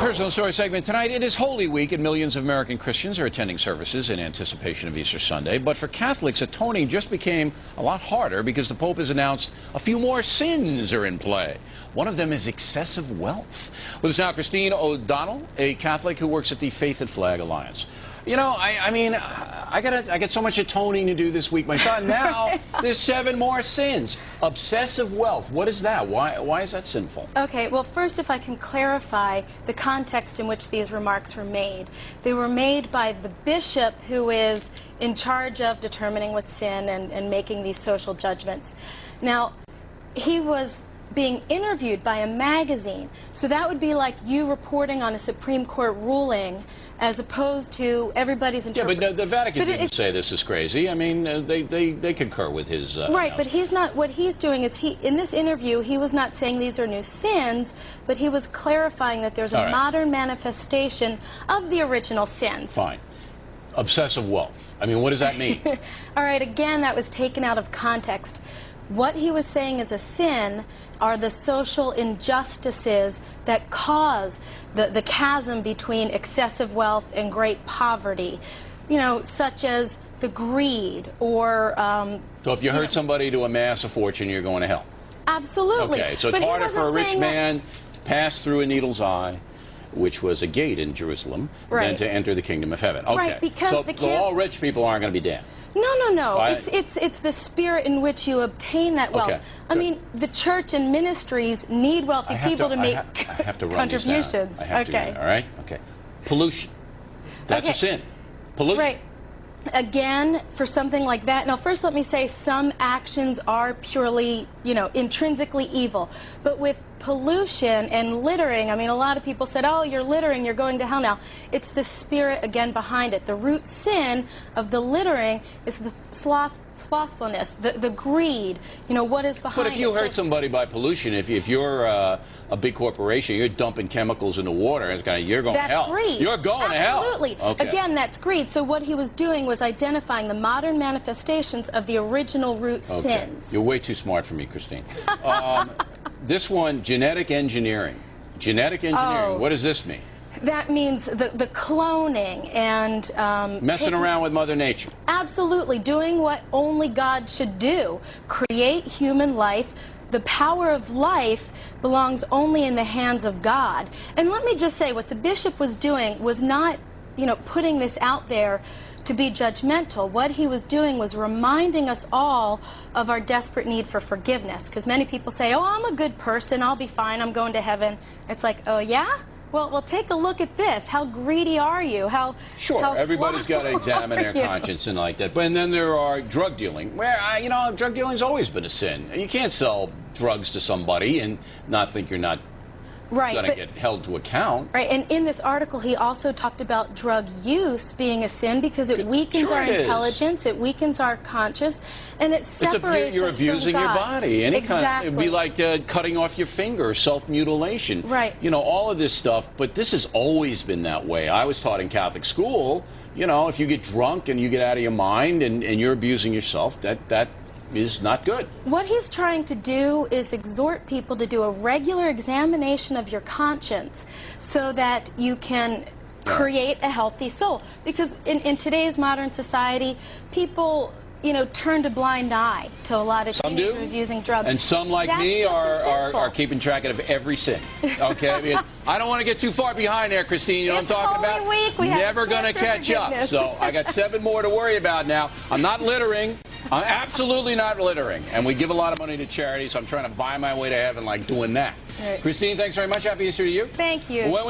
Personal Story segment tonight. It is Holy Week, and millions of American Christians are attending services in anticipation of Easter Sunday. But for Catholics, atoning just became a lot harder because the Pope has announced a few more sins are in play. One of them is excessive wealth. With us now, Christine O'Donnell, a Catholic who works at the Faith and Flag Alliance. You know, I got so much atoning to do this week. My son, now there's 7 more sins. Obsessive wealth. What is that? Why is that sinful? Okay, well, first, if I can clarify the context in which these remarks were made. They were made by the bishop who is in charge of determining what's sin and making these social judgments. Now, he was being interviewed by a magazine, so that would be like you reporting on a Supreme Court ruling as opposed to everybody's interpretation. Yeah, but the Vatican didn't say this is crazy. I mean, they concur with his right, but he's not. What he's doing is in this interview, he was not saying these are new sins, but he was clarifying that there's a modern manifestation of the original sins. Fine. Obsessive wealth. I mean, what does that mean? All right, again, that was taken out of context. What he was saying is a sin are the social injustices that cause the chasm between excessive wealth and great poverty, you know, such as the greed or... so if you hurt somebody to amass a fortune, you're going to hell? Absolutely. Okay, so it's harder for a rich man to pass through a needle's eye, which was a gate in Jerusalem, than to enter the kingdom of heaven. Okay, right, because so all rich people aren't going to be damned. No. It's the spirit in which you obtain that wealth. Okay, I mean, the church and ministries need wealthy people to make contributions. I have to, all right? Okay. Pollution. That's a sin. Pollution. Right. Again, for something like that, now first let me say some actions are purely, you know, intrinsically evil. But with pollution and littering, I mean, a lot of people said, oh, you're littering, you're going to hell now. It's the spirit, again, behind it. The root sin of the littering is the slothfulness, the greed, you know, what is behind it. But if you hurt somebody by pollution, if you're a big corporation, you're dumping chemicals in the water, you're going to hell. That's greed. You're going to hell. Absolutely. Okay. Again, that's greed. So what he was doing was identifying the modern manifestations of the original root sins. You're way too smart for me, Christine. This one, genetic engineering. Genetic engineering, what does this mean? That means the cloning and... messing around with Mother Nature. Absolutely. Doing what only God should do. Create human life. The power of life belongs only in the hands of God. And let me just say, what the bishop was doing was not, you know, putting this out there to be judgmental. What he was doing was reminding us all of our desperate need for forgiveness. Because many people say, oh, I'm a good person, I'll be fine, I'm going to heaven. It's like, oh, yeah? Well, take a look at this. How greedy are you? How everybody's got to examine their conscience and like that. But and then there are drug dealing, where you know, drug dealing's always been a sin. You can't sell drugs to somebody and not think you're not going to get held to account. Right, and in this article, he also talked about drug use being a sin because it weakens our intelligence, it weakens our conscience, and it separates you're us from abusing God. Your body. Exactly. It would be like cutting off your finger, self-mutilation. Right. You know, all of this stuff, but this has always been that way. I was taught in Catholic school, you know, if you get drunk and you get out of your mind and you're abusing yourself, that is not good. What he's trying to do is exhort people to do a regular examination of your conscience so that you can create a healthy soul. Because in today's modern society, people, you know, turn a blind eye to a lot of teenagers using drugs. And some, like me, are keeping track of every sin. Okay? I mean, I don't want to get too far behind there, Christine. You know what I'm talking about? Week. We Never going to catch up. So I got 7 more to worry about now. I'm not littering. I'm absolutely not littering. And we give a lot of money to charity, so I'm trying to buy my way to heaven like doing that. Right. Christine, thanks very much. Happy Easter to you. Thank you.